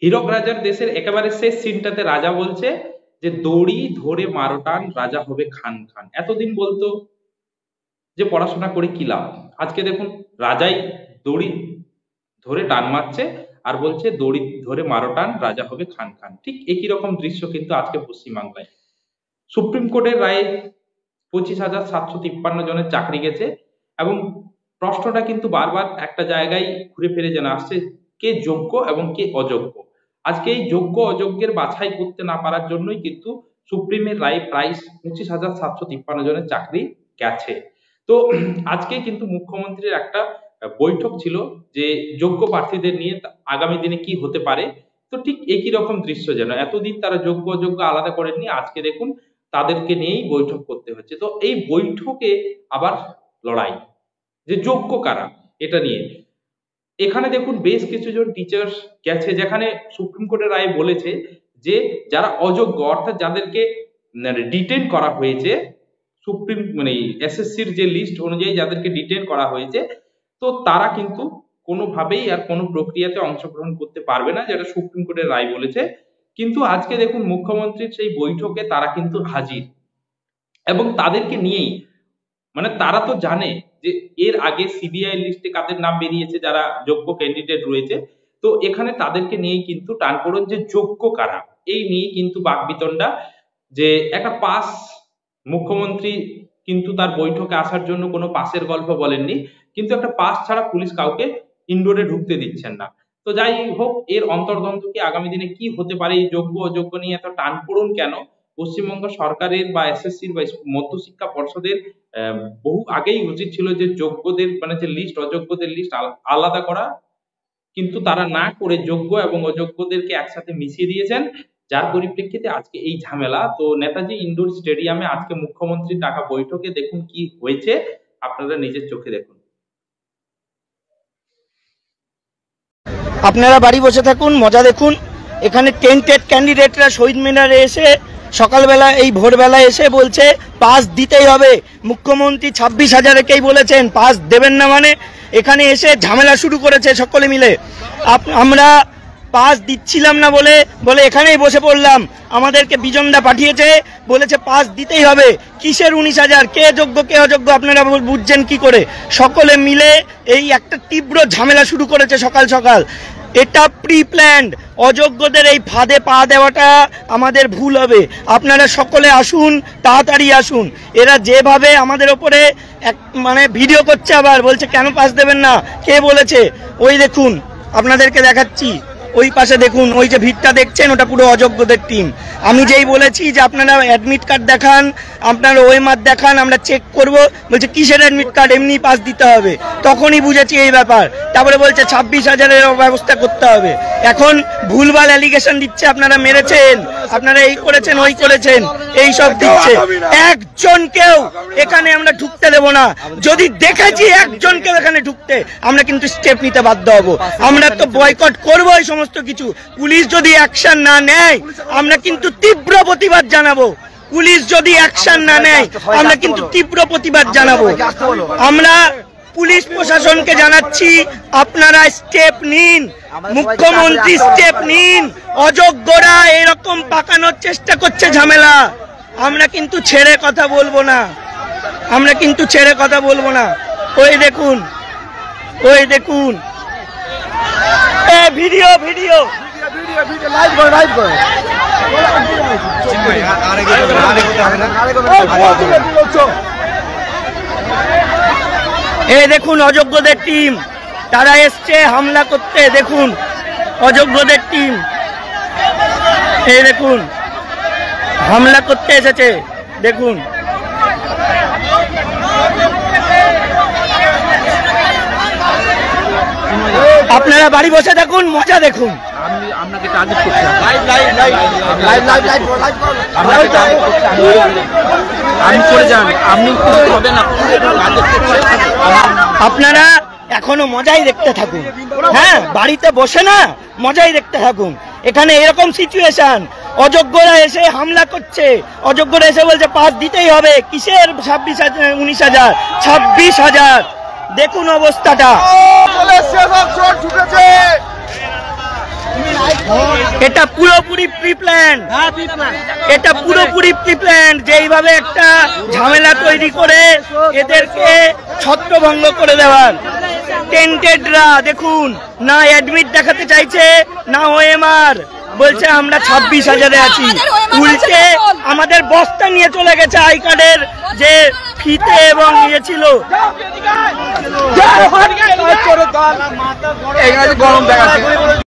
হীরক রাজার দেশের একেবারে শেষ সিনটাতে রাজা বলছে যে দড়ি ধরে মারো টান, রাজা হবে খান খান। এতদিন বলতো যে পড়াশোনা করে কি লাভ, আজকে দেখুন রাজাই দড়ি ধরে টান মারছে আর বলছে দড়ি ধরে মারো টান, রাজা হবে খান খান। ঠিক একই রকম দৃশ্য কিন্তু আজকে পশ্চিমবাংলায়। সুপ্রিম কোর্টের রায়ে 25,753 জনের চাকরি গেছে এবং প্রশ্নটা কিন্তু বারবার একটা জায়গায় ঘুরে ফিরে যেন আসছে, কে যোগ্য এবং কে অযোগ্য। আজকে এই যোগ্য অযোগ্যের বাছাই করতে না পারার জন্যই কিন্তু সুপ্রিমের রায়ে প্রায় 25,753 জনের চাকরি গেছে। তো আজকে কিন্তু মুখ্যমন্ত্রীর একটা বৈঠক ছিল যে যোগ্য প্রার্থীদের নিয়ে আগামী দিনে কি হতে পারে। তো ঠিক একই রকম দৃশ্য যেন, এতদিন তারা যোগ্য অযোগ্য আলাদা করেননি, আজকে দেখুন তাদেরকে নিয়েই বৈঠক করতে হচ্ছে। তো এই বৈঠকে আবার লড়াই যে যোগ্য কারা এটা নিয়ে। এখানে দেখুন বেশ কিছু জন টিচার্স গেছে, যেখানে সুপ্রিম কোর্টের রায় বলেছে যে যারা অযোগ্য অর্থাৎ যাদেরকে ডিটেইন করা হয়েছে, সুপ্রিম মানে এসএসসির যে লিস্ট অনুযায়ী যাদেরকে ডিটেইন করা হয়েছে, তো তারা কিন্তু কোনোভাবেই আর কোনো প্রক্রিয়াতে অংশগ্রহণ করতে পারবে না, যেটা সুপ্রিম কোর্টের রায় বলেছে। কিন্তু আজকে দেখুন মুখ্যমন্ত্রীর সেই বৈঠকে তারা কিন্তু হাজির এবং তাদেরকে নিয়েই মানে তারা তো জানে যে এর আগে সিবিআই লিস্টে কাদের নাম বেরিয়েছে যারা যোগ্য ক্যান্ডিডেট রয়েছে। তো এখানে তাদেরকে নিয়েই কিন্তু টানপোড়েন যে যোগ্য কারা, এই নিয়ে কিন্তু বাকবিতণ্ডা। যে একটা পাস, মুখ্যমন্ত্রী কিন্তু তার বৈঠকে আসার জন্য কোনো পাসের গল্প বলেননি, কিন্তু একটা পাস ছাড়া পুলিশ কাউকে ইনডোরে ঢুকতে দিচ্ছেন না। তো যাই হোক, এর অন্তর্দ্বন্দ্ব কি আগামী দিনে কি হতে পারে, এই যোগ্য অযোগ্য নিয়ে এত টানপোড়েন কেন? পশ্চিমবঙ্গ সরকারের বা এসএসসির বা মধ্যশিক্ষা পর্ষদের বহু আগেই উচিত ছিল যে যোগ্যদের মানে যে লিস্ট অযোগ্যদের লিস্ট আলাদা করা, কিন্তু তারা না করে যোগ্য এবং অযোগ্যদেরকে একসাথে মিশিয়ে দিয়েছেন, যার পরিপ্রেক্ষিতে আজকে এই ঝামেলা। তো নেতাজি ইন্ডোর স্টেডিয়ামে আজকে মুখ্যমন্ত্রীর ডাকা বৈঠকে দেখুন কি হয়েছে, আপনারা নিজের চোখে দেখুন। আপনারা বাড়ি বসে থাকুন, মজা দেখুন। এখানে টেন্টেড ক্যান্ডিডেটরা শহীদ মিনারে এসে সকালবেলা এই ভোরবেলা এসে বলছে পাস দিতেই হবে। মুখ্যমন্ত্রী 26,000কেই বলেছেন পাস দেবেন না, মানে এখানে এসে ঝামেলা শুরু করেছে সকলে মিলে। আমরা পাস দিচ্ছিলাম না বলে এখানেই বসে পড়লাম। আমাদেরকে বিজনদা পাঠিয়েছে, বলেছে পাস দিতেই হবে। কিসের 19,000, কে যোগ্য কে অযোগ্য আপনারা বুঝছেন কি করে? সকলে মিলে এই একটা তীব্র ঝামেলা শুরু করেছে সকাল সকাল। এটা প্রি প্ল্যান্ড। অযোগ্যদের এই ফাঁদে পা দেওয়াটা আমাদের ভুল হবে। আপনারা সকলে আসুন, তাড়াতাড়ি আসুন। এরা যেভাবে আমাদের ওপরে মানে ভিডিও করছে, আবার বলছে কেন পাস দেবেন না, কে বলেছে? ওই দেখুন, আপনাদেরকে দেখাচ্ছি, ওই পাশে দেখুন, ওই যে ভিড়টা দেখছেন ওটা পুরো অযোগ্যদের টিম। আমি যেই বলেছি যে আপনারা অ্যাডমিট কার্ড দেখান, আপনারা ওএমআর দেখান, আমরা চেক করব, বলছে কিসের অ্যাডমিট কার্ড, এমনি পাস দিতে হবে। তখনই বুঝেছি এই ব্যাপার। তারপরে বলছে 26,000-এর ব্যবস্থা করতে হবে। এখন ভুলভাল অ্যালিগেশন দিচ্ছে, আপনারা মেরেছেন, আপনারা এই করেছেন ওই করেছেন, এই সব দিচ্ছে। একজনকেও এখানে আমরা ঢুকতে দেব না। যদি দেখেছি একজনকেও এখানে ঢুকতে, আমরা কিন্তু স্টেপ নিতে বাধ্য হব। আমরা তো বয়কট করবো এই সমস্ত কিছু। পুলিশ যদি অ্যাকশন না নেয় আমরা কিন্তু তীব্র প্রতিবাদ জানাবো। পুলিশ যদি অ্যাকশন না নেয় আমরা কিন্তু তীব্র প্রতিবাদ জানাবো। আমরা পুলিশ প্রশাসনকে জানাচ্ছি, আপনারা স্টেপ নিন, মুখ্যমন্ত্রী স্টেপ নিন। অযোগ্যরা এরকম পাকানোর চেষ্টা করছে ঝামেলা। আমরা কিন্তু ছেড়ে কথা বলবো না, আমরা কিন্তু ছেড়ে কথা বলবো না। ওই দেখুন, ওই দেখুন, ভিডিও ভিডিও লাইভ করে, লাইভ করে। এই দেখুন অযোগ্যদের টিম, তারা এসছে হামলা করতে। দেখুন অযোগ্যদের টিম, এই দেখুন হামলা করতে এসেছে। দেখুন আপনারা বাড়ি বসে থাকুন, মজা দেখুন। আপনারা এখনো মজাই দেখতে থাকুন। হ্যাঁ, বাড়িতে বসে না, মজাই দেখতে থাকুন। এখানে এরকম সিচুয়েশন, অযোগ্যরা এসে হামলা করছে, অযোগ্যরা এসে বলছে পাস দিতেই হবে। কিসের 26,000 19,000? 26,000। দেখুন অবস্থাটা। এটা পুরোপুরি প্রি প্ল্যান, এটা পুরোপুরি প্রি প্ল্যান, যে এইভাবে একটা ঝামেলা তৈরি করে এদেরকে ছত্রভঙ্গ করে দেওয়ার। টেন্টেডরা দেখুন, না অ্যাডমিট দেখাতে চাইছে, না ওএমআর, বলছে আমরা 26,000-এ আছি। উল্টে আমাদের বস্তা নিয়ে চলে গেছে আই কার্ডের যে ফিতে এবং ইয়ে ছিল। গরম দেখাচ্ছে।